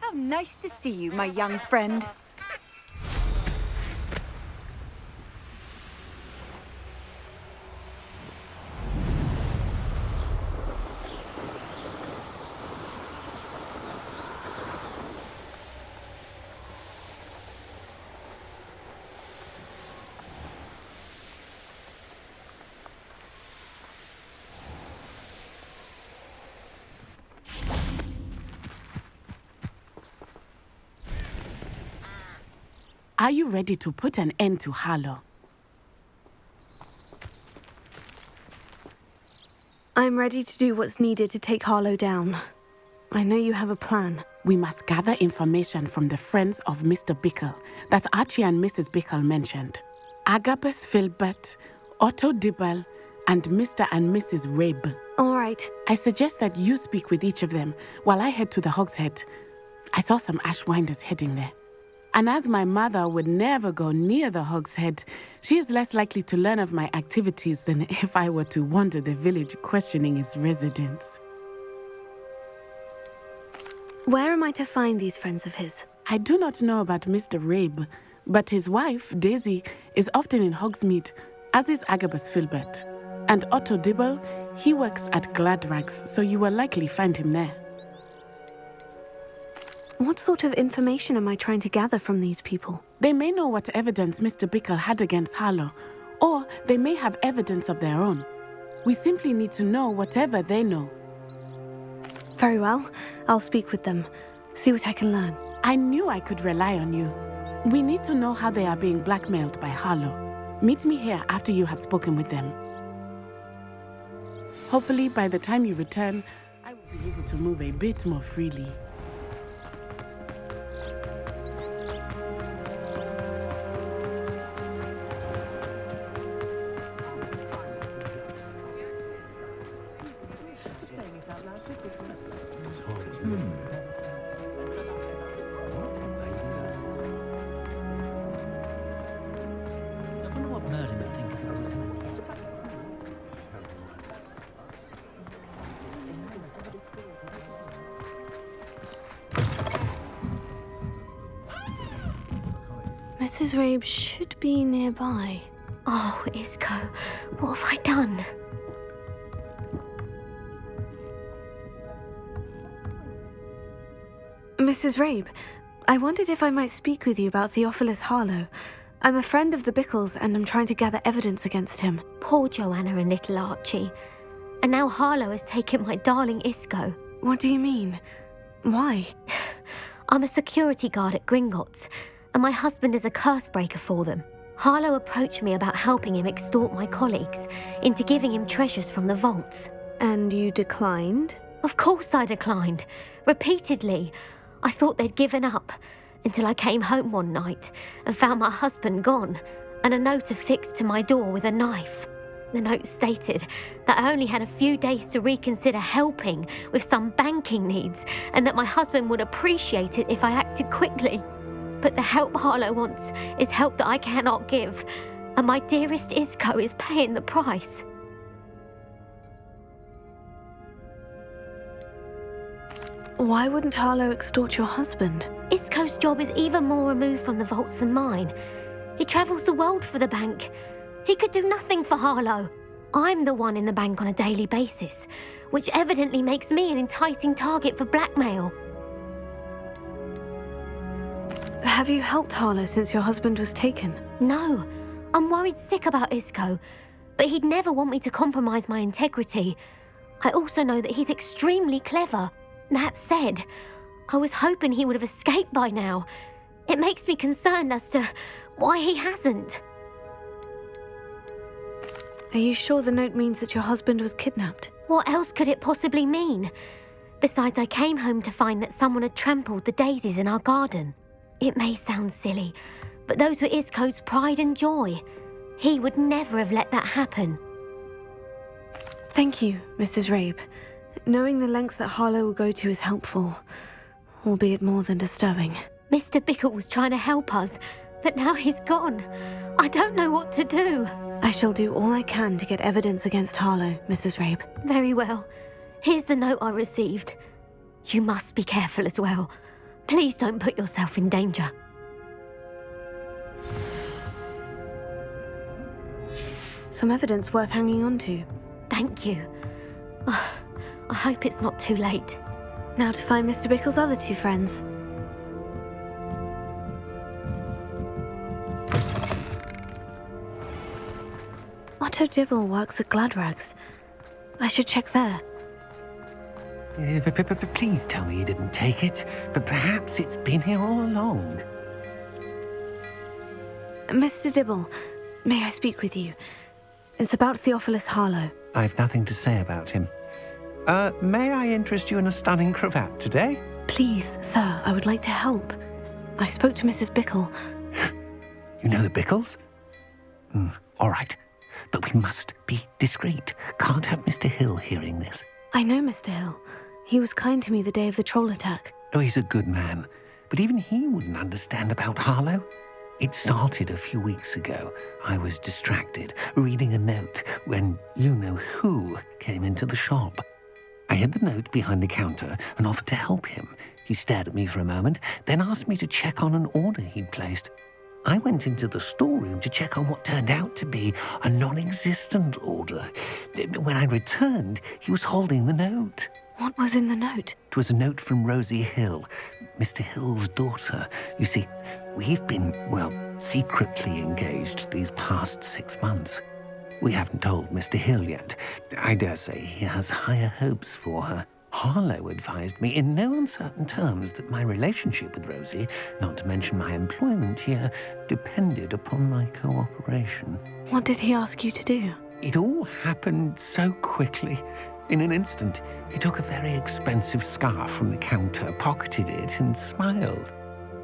How nice to see you, my young friend. Are you ready to put an end to Harlow? I'm ready to do what's needed to take Harlow down. I know you have a plan. We must gather information from the friends of Mr. Bickle that Archie and Mrs. Bickle mentioned. Agabus Filbert, Otto Dibble, and Mr. and Mrs. Rabe. All right. I suggest that you speak with each of them while I head to the Hog's Head. I saw some Ashwinders heading there. And as my mother would never go near the Hog's Head, she is less likely to learn of my activities than if I were to wander the village questioning its residents. Where am I to find these friends of his? I do not know about Mr. Rabe, but his wife, Daisy, is often in Hogsmeade, as is Agabus Filbert. And Otto Dibble, he works at Gladrags, so you will likely find him there. What sort of information am I trying to gather from these people? They may know what evidence Mr. Bickle had against Harlow, or they may have evidence of their own. We simply need to know whatever they know. Very well. I'll speak with them. See what I can learn. I knew I could rely on you. We need to know how they are being blackmailed by Harlow. Meet me here after you have spoken with them. Hopefully, by the time you return, I will be able to move a bit more freely. Mrs. Rabe should be nearby. Oh, Isco, what have I done? Mrs. Rabe, I wondered if I might speak with you about Theophilus Harlow. I'm a friend of the Bickles and I'm trying to gather evidence against him. Poor Joanna and little Archie. And now Harlow has taken my darling Isco. What do you mean? Why? I'm a security guard at Gringotts, and my husband is a curse breaker for them. Harlow approached me about helping him extort my colleagues into giving him treasures from the vaults. And you declined? Of course I declined. Repeatedly. I thought they'd given up, until I came home one night and found my husband gone, and a note affixed to my door with a knife. The note stated that I only had a few days to reconsider helping with some banking needs, and that my husband would appreciate it if I acted quickly. But the help Harlow wants is help that I cannot give, and my dearest Isco is paying the price. Why wouldn't Harlow extort your husband? Isco's job is even more removed from the vaults than mine. He travels the world for the bank. He could do nothing for Harlow. I'm the one in the bank on a daily basis, which evidently makes me an enticing target for blackmail. Have you helped Harlow since your husband was taken? No, I'm worried sick about Isco, but he'd never want me to compromise my integrity. I also know that he's extremely clever. That said, I was hoping he would have escaped by now. It makes me concerned as to why he hasn't. Are you sure the note means that your husband was kidnapped? What else could it possibly mean? Besides, I came home to find that someone had trampled the daisies in our garden. It may sound silly, but those were Isco's pride and joy. He would never have let that happen. Thank you, Mrs. Rabe. Knowing the lengths that Harlow will go to is helpful, albeit more than disturbing. Mr. Bickle was trying to help us, but now he's gone. I don't know what to do. I shall do all I can to get evidence against Harlow, Mrs. Rabe. Very well. Here's the note I received. You must be careful as well. Please don't put yourself in danger. Some evidence worth hanging on to. Thank you. I hope it's not too late. Now to find Mr. Bickle's other two friends. Otto Dibble works at Gladrags. I should check there. Please tell me you didn't take it. But perhaps it's been here all along. Mr. Dibble, may I speak with you? It's about Theophilus Harlow. I've nothing to say about him. May I interest you in a stunning cravat today? Please, sir, I would like to help. I spoke to Mrs. Bickle. You know the Bickles? All right. But we must be discreet. Can't have Mr. Hill hearing this. I know Mr. Hill. He was kind to me the day of the troll attack. Oh, he's a good man. But even he wouldn't understand about Harlow. It started a few weeks ago. I was distracted, reading a note, when you-know-who came into the shop. I hid the note behind the counter and offered to help him. He stared at me for a moment, then asked me to check on an order he'd placed. I went into the storeroom to check on what turned out to be a non-existent order. When I returned, he was holding the note. What was in the note? It was a note from Rosie Hill, Mr. Hill's daughter. You see, we've been, secretly engaged these past 6 months. We haven't told Mr. Hill yet. I dare say he has higher hopes for her. Harlow advised me in no uncertain terms that my relationship with Rosie, not to mention my employment here, depended upon my cooperation. What did he ask you to do? It all happened so quickly. In an instant, he took a very expensive scarf from the counter, pocketed it, and smiled.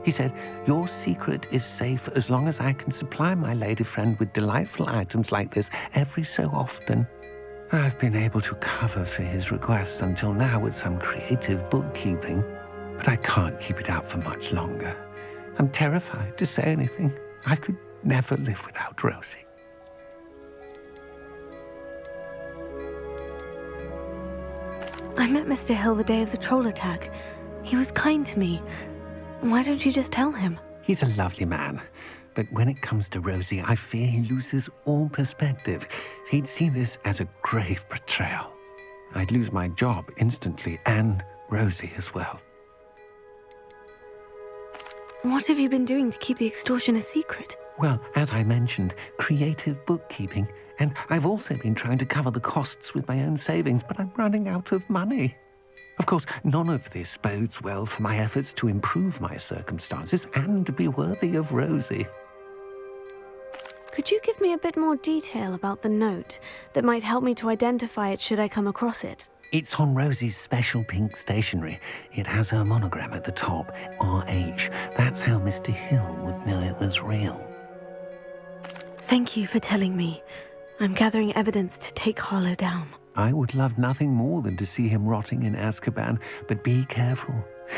He said, "Your secret is safe as long as I can supply my lady friend with delightful items like this every so often." I've been able to cover for his requests until now with some creative bookkeeping, but I can't keep it up for much longer. I'm terrified to say anything. I could never live without Rosie. I met Mr. Hill the day of the troll attack. He was kind to me. Why don't you just tell him? He's a lovely man, but when it comes to Rosie, I fear he loses all perspective. He'd see this as a grave betrayal. I'd lose my job instantly, and Rosie as well. What have you been doing to keep the extortion a secret? Well, as I mentioned, creative bookkeeping, and I've also been trying to cover the costs with my own savings, but I'm running out of money. Of course, none of this bodes well for my efforts to improve my circumstances and to be worthy of Rosie. Could you give me a bit more detail about the note that might help me to identify it should I come across it? It's on Rosie's special pink stationery. It has her monogram at the top, RH. That's how Mr. Hill would know it was real. Thank you for telling me. I'm gathering evidence to take Harlow down. I would love nothing more than to see him rotting in Azkaban, but be careful.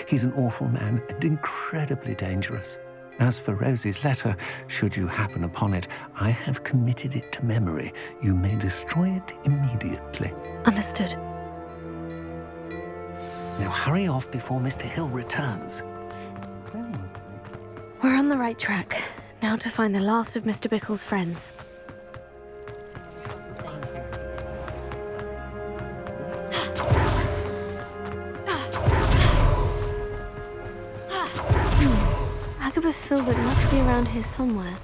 He's an awful man and incredibly dangerous. As for Rosie's letter, should you happen upon it, I have committed it to memory. You may destroy it immediately. Understood. Now hurry off before Mr. Hill returns. We're on the right track. Now to find the last of Mr. Bickle's friends. Agabus Filbert must be around here somewhere.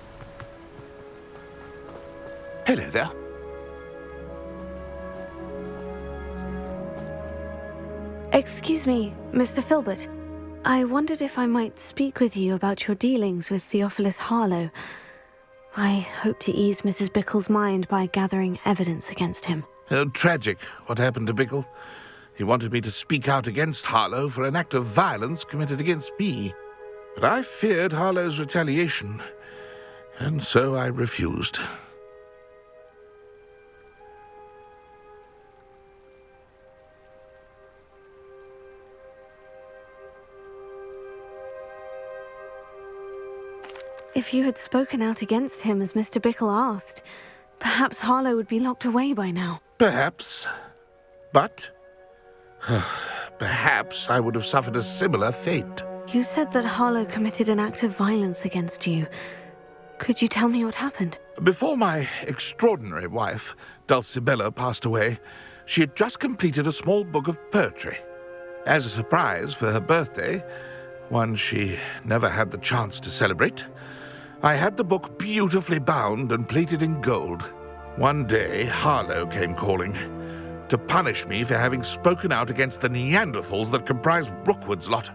Hello there. Excuse me, Mr. Filbert. I wondered if I might speak with you about your dealings with Theophilus Harlow. I hope to ease Mrs. Bickle's mind by gathering evidence against him. Tragic, what happened to Bickle. He wanted me to speak out against Harlow for an act of violence committed against me. But I feared Harlow's retaliation, and so I refused. If you had spoken out against him as Mr. Bickle asked, perhaps Harlow would be locked away by now. Perhaps. But perhaps I would have suffered a similar fate. You said that Harlow committed an act of violence against you. Could you tell me what happened? Before my extraordinary wife, Dulcibella, passed away, she had just completed a small book of poetry. As a surprise for her birthday, one she never had the chance to celebrate, I had the book beautifully bound and plated in gold. One day, Harlow came calling to punish me for having spoken out against the Neanderthals that comprise Rookwood's lot.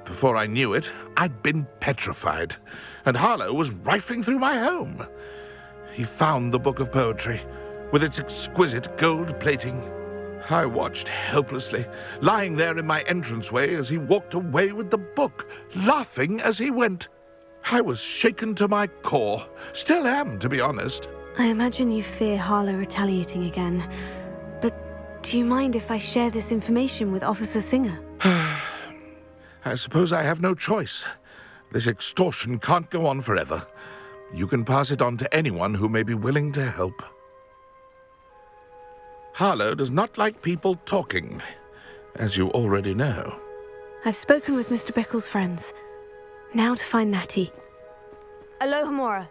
Before I knew it, I'd been petrified, and Harlow was rifling through my home. He found the book of poetry, with its exquisite gold plating. I watched helplessly, lying there in my entranceway as he walked away with the book, laughing as he went. I was shaken to my core. Still am, to be honest. I imagine you fear Harlow retaliating again. But do you mind if I share this information with Officer Singer? I suppose I have no choice. This extortion can't go on forever. You can pass it on to anyone who may be willing to help. Harlow does not like people talking, as you already know. I've spoken with Mr. Bickle's friends. Now to find Natty. Alohomora.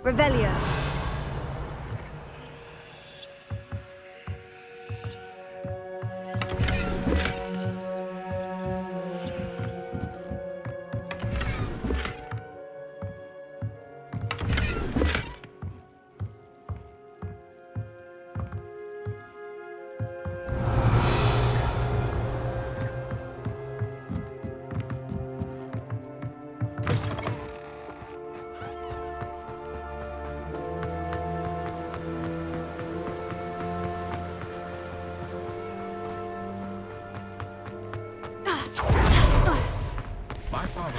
Revelio. My father...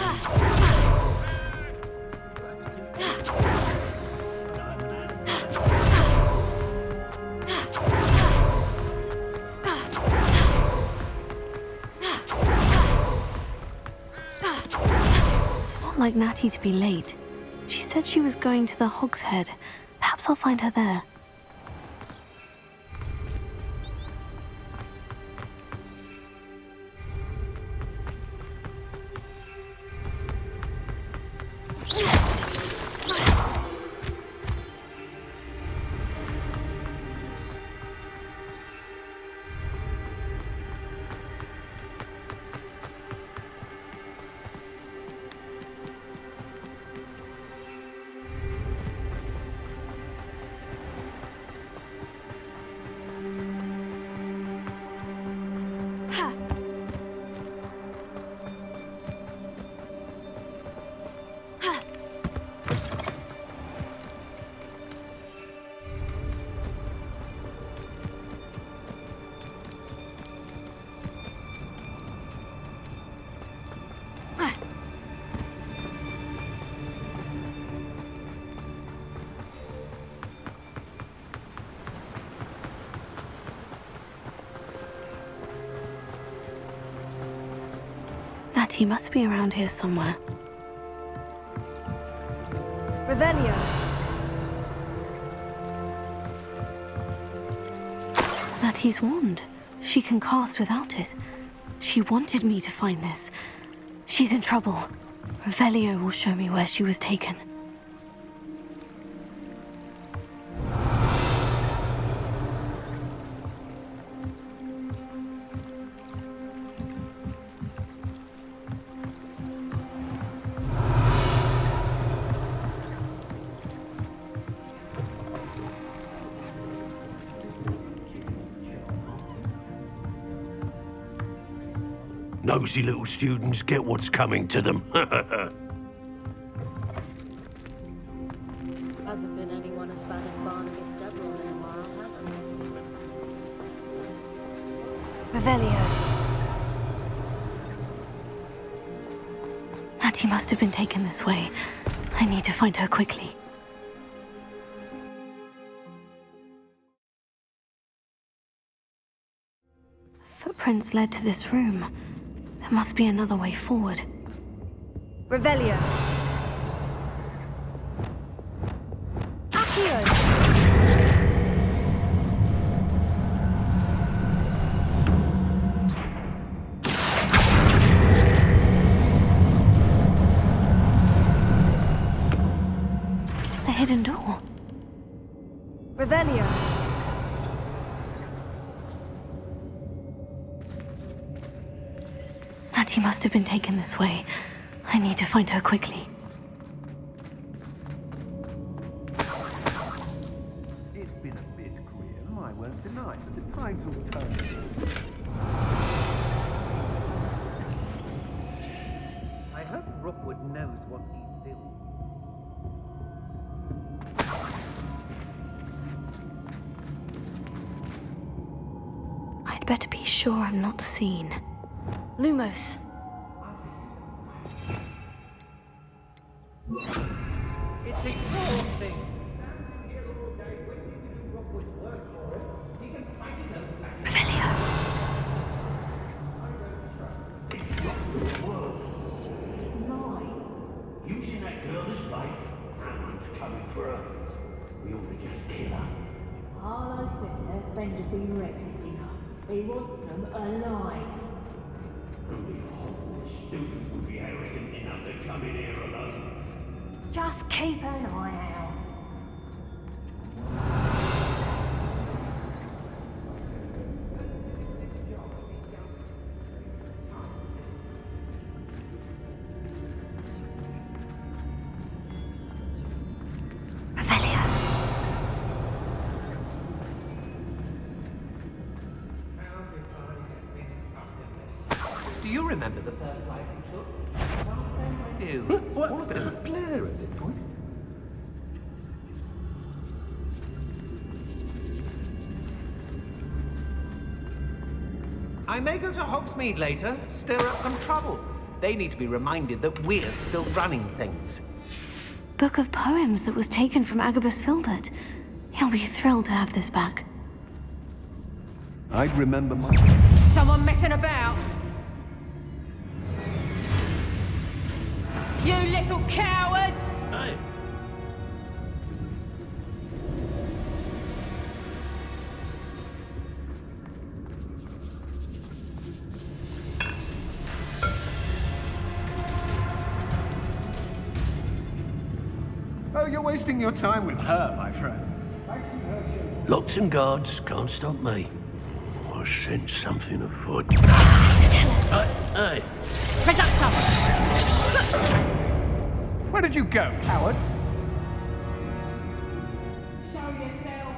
It's not like Natty to be late. She said she was going to the Hog's Head. Perhaps I'll find her there. Natty must be around here somewhere. Revelio. Natty's wand. She can cast without it. She wanted me to find this. She's in trouble. Revelio will show me where she was taken. Nosy little students get what's coming to them. Hasn't been anyone as bad as Barnabas Devil in a while, has there? Revelio. Natty must have been taken this way. I need to find her quickly. footprints led to this room. There must be another way forward. Revelio. Accio. The hidden door. Revelio. Natty must have been taken this way. I need to find her quickly. It's been a bit grim, I won't deny, but the tides will turn. I hope Rookwood knows what he's doing. I'd better be sure I'm not seen. Lumos. It's exhausting. Revelio. Using that girl as bait. Cameron's coming for her. We ought to just kill her. Harlow says her friend has been reckless enough. He wants them alive. Only a Hogwarts student would be arrogant enough to come in here alone. Just keep an eye out. Revelio. Do you remember the first life you took? Can't say I do. What? A bit of a blur at this point. I may go to Hogsmeade later, stir up some trouble. They need to be reminded that we're still running things. Book of poems that was taken from Agabus Filbert. He'll be thrilled to have this back. I'd remember my... Someone messing about? You little coward! Hey. Oh, you're wasting your time with her, my friend. Locks and guards can't stop me. I sense something afoot. Hey. Where did you go, coward? Show yourself!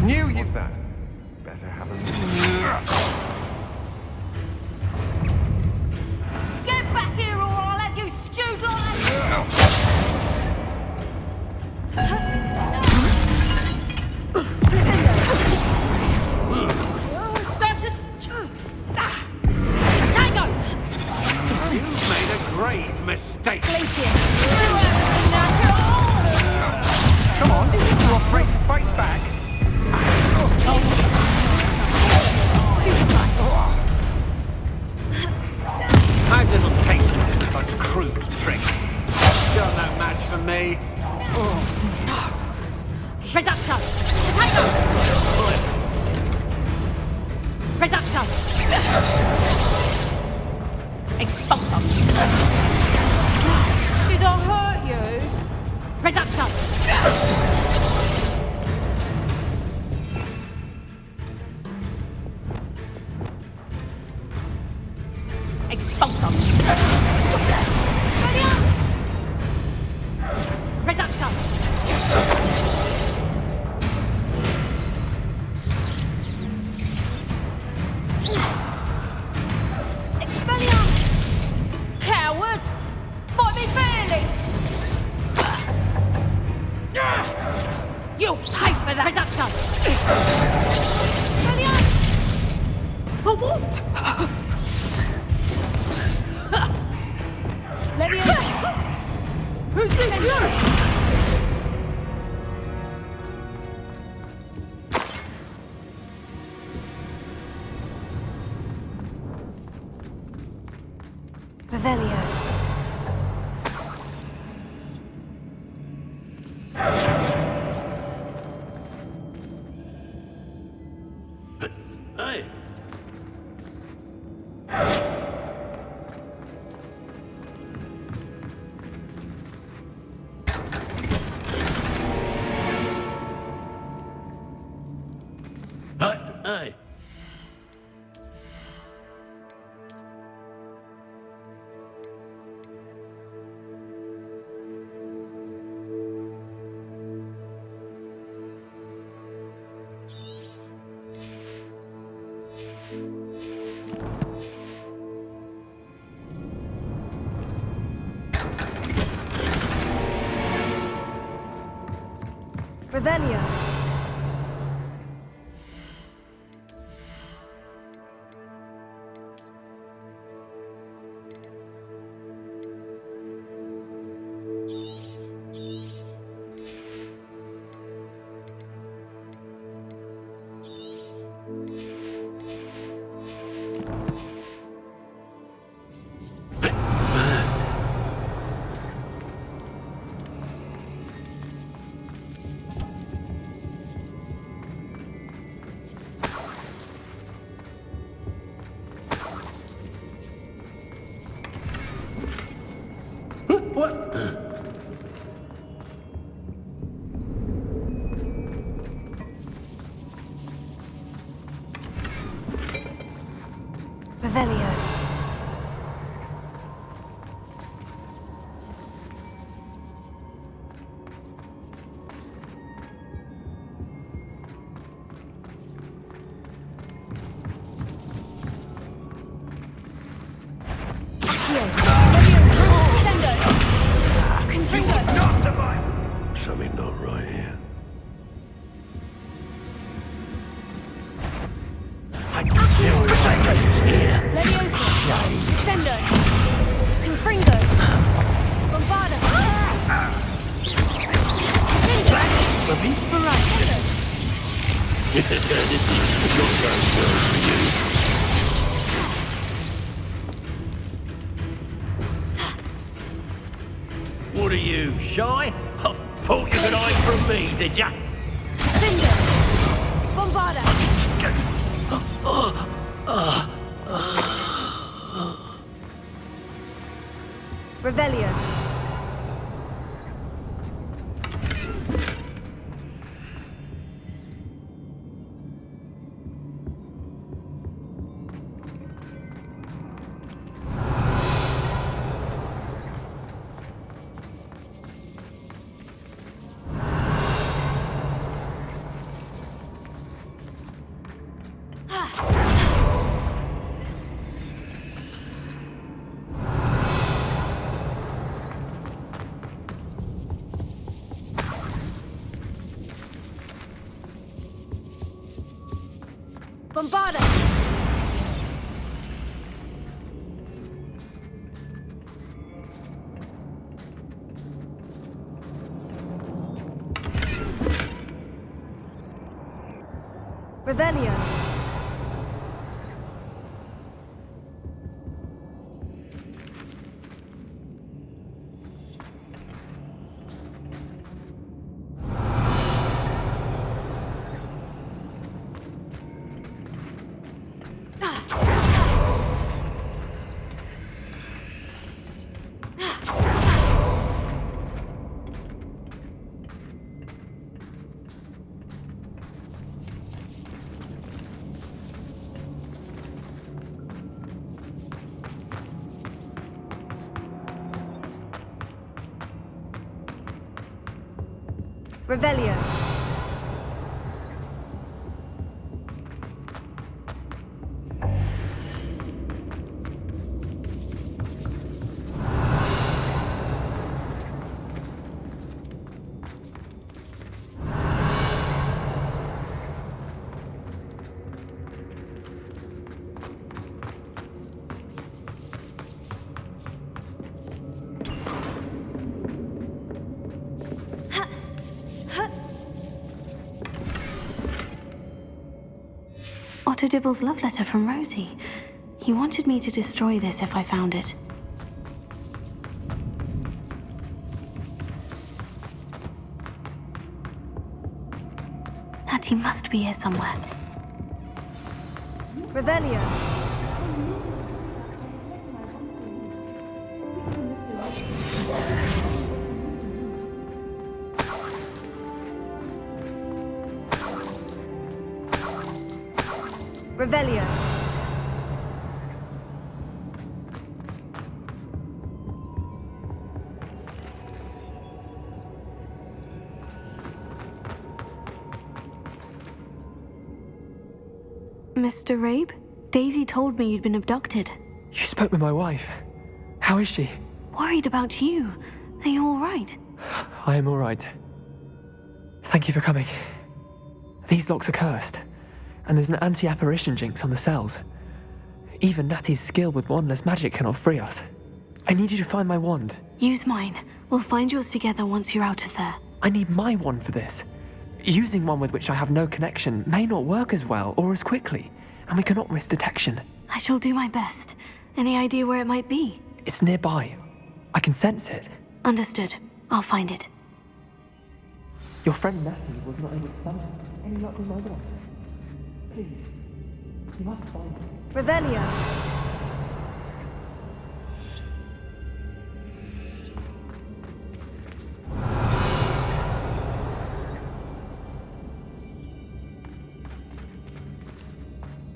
Knew you that. Better have a... Get back here or I'll have you stewed like... Tango! You've made a grave mistake. Come on, you're afraid to fight back? I've little patience for such crude tricks. You're no match for me. Reducto! Tango! Reducto! Expulso! Did I hurt you? Reducto! Expulso! Stop that! Reducto! Expelliarmus! Coward! Fight me fairly! You'll pay for A what? Leviosa! Who's this you? Revelio. Hey. Hey. Revelio. What? Revelio. Something not right here. I knew it was here. Leviosa. Sendo. Confringo. Bombarda. Release the right. This is not going well for you. What are you, shy? I thought you could hide from me, did ya? Sendo. Bombarda. Revelio. Bombarda. Revelio. Revelio. Dr. Dibble's love letter from Rosie. He wanted me to destroy this if I found it. Natty must be here somewhere. Revelio. Revelio. Mr. Rabe? Daisy told me you'd been abducted. You spoke with my wife. How is she? Worried about you. Are you all right? I am all right. Thank you for coming. These locks are cursed, and there's an anti-apparition jinx on the cells. Even Natty's skill with wandless magic cannot free us. I need you to find my wand. Use mine. We'll find yours together once you're out of there. I need my wand for this. Using one with which I have no connection may not work as well or as quickly, and we cannot risk detection. I shall do my best. Any idea where it might be? It's nearby. I can sense it. Understood. I'll find it. Your friend Natty was not able to summon it. Any luck with my wand? Please, you must find it. Revelio.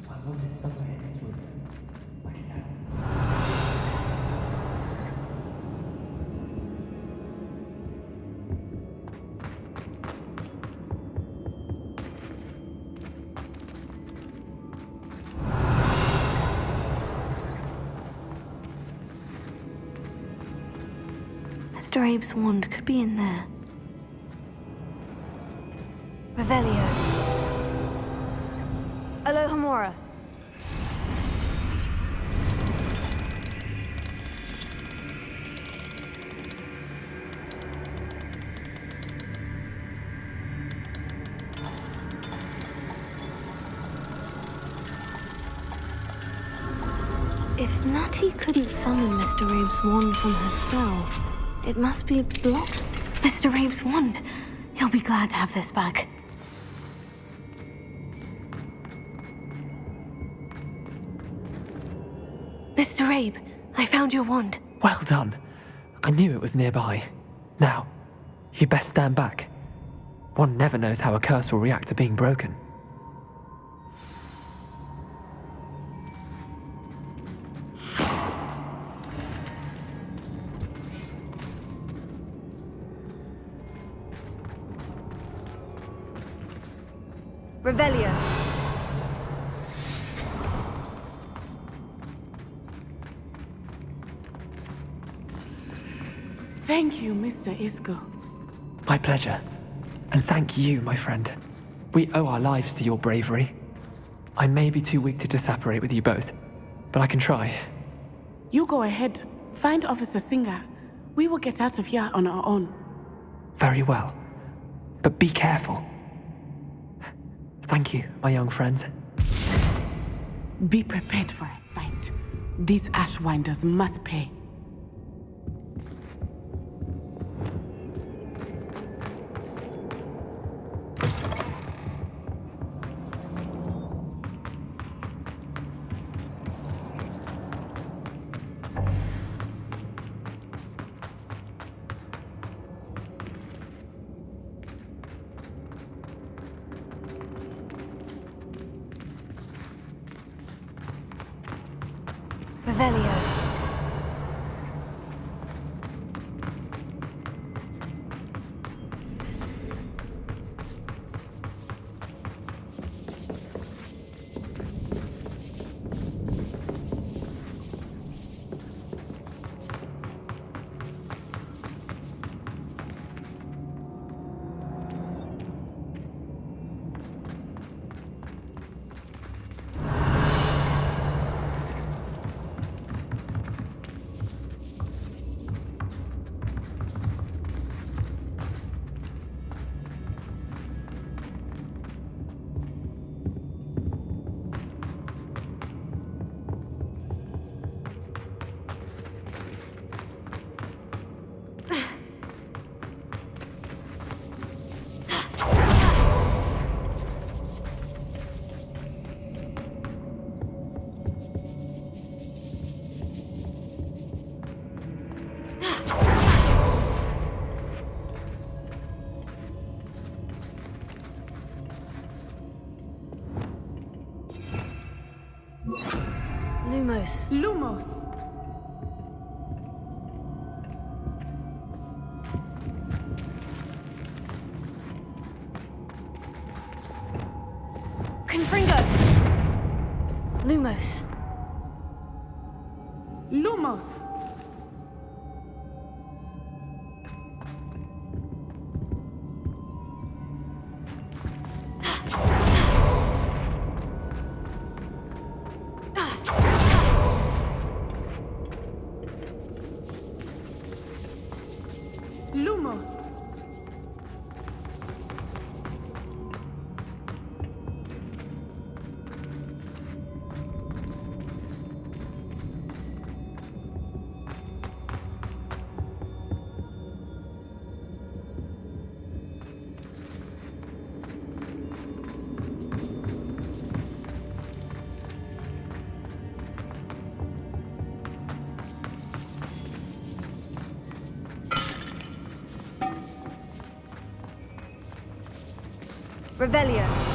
My wand is somewhere in this room. I can tell. Mr. Abe's wand could be in there. Revelio. Alohomora. If Natty couldn't summon Mr. Abe's wand from her cell, it must be blocked. Mr. Abe's wand. He'll be glad to have this back. Mr. Abe, I found your wand. Well done. I knew it was nearby. Now, you best stand back. One never knows how a curse will react to being broken. Revelio. Thank you, Mr. Isco. My pleasure. And thank you, my friend. We owe our lives to your bravery. I may be too weak to disapparate with you both, but I can try. You go ahead. Find Officer Singer. We will get out of here on our own. Very well. But be careful. Thank you, my young friends. Be prepared for a fight. These Ashwinders must pay. Revelio. Lumos. Lumos. Confringo. Lumos. Lumos. Lumos. Revelio.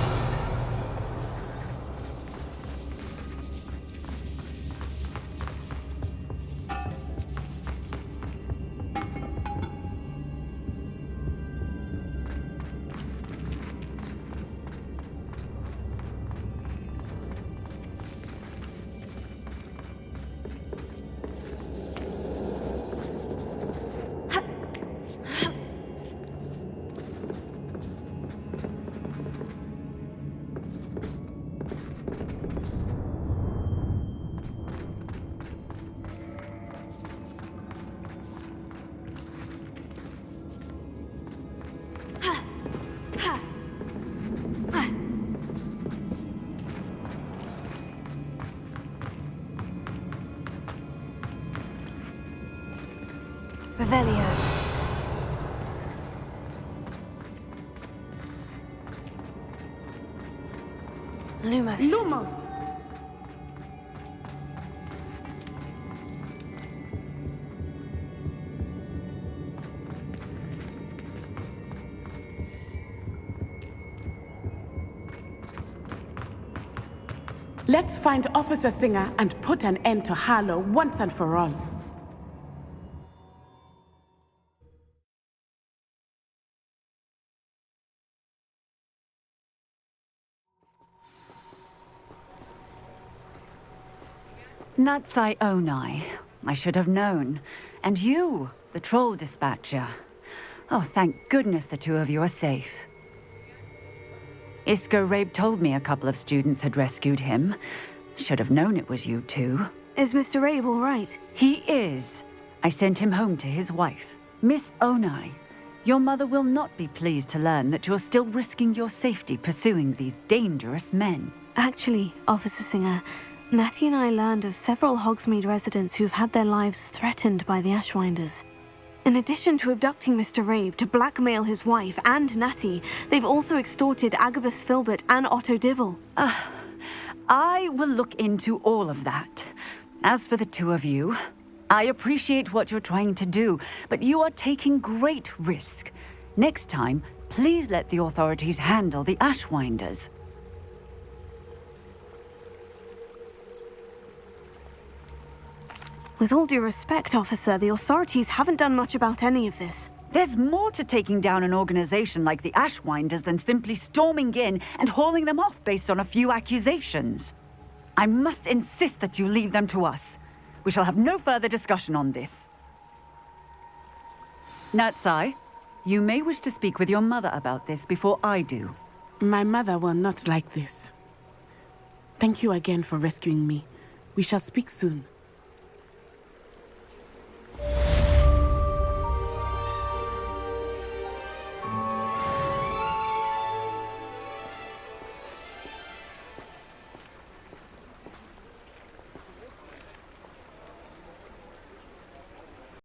Revelio. Lumos. Lumos. Let's find Officer Singer and put an end to Harlow once and for all. Natsai Onai. I should have known. And you, the troll dispatcher. Oh, thank goodness the two of you are safe. Isco Rabe told me a couple of students had rescued him. Should have known it was you two. Is Mr. Rabe all right? He is. I sent him home to his wife. Miss Onai, your mother will not be pleased to learn that you're still risking your safety pursuing these dangerous men. Actually, Officer Singer, Natty and I learned of several Hogsmeade residents who've had their lives threatened by the Ashwinders. In addition to abducting Mr. Rabe to blackmail his wife and Natty, they've also extorted Agabus Filbert and Otto Dibble. I will look into all of that. As for the two of you, I appreciate what you're trying to do, but you are taking great risk. Next time, please let the authorities handle the Ashwinders. With all due respect, officer, the authorities haven't done much about any of this. There's more to taking down an organization like the Ashwinders than simply storming in and hauling them off based on a few accusations. I must insist that you leave them to us. We shall have no further discussion on this. Natsai, you may wish to speak with your mother about this before I do. My mother will not like this. Thank you again for rescuing me. We shall speak soon.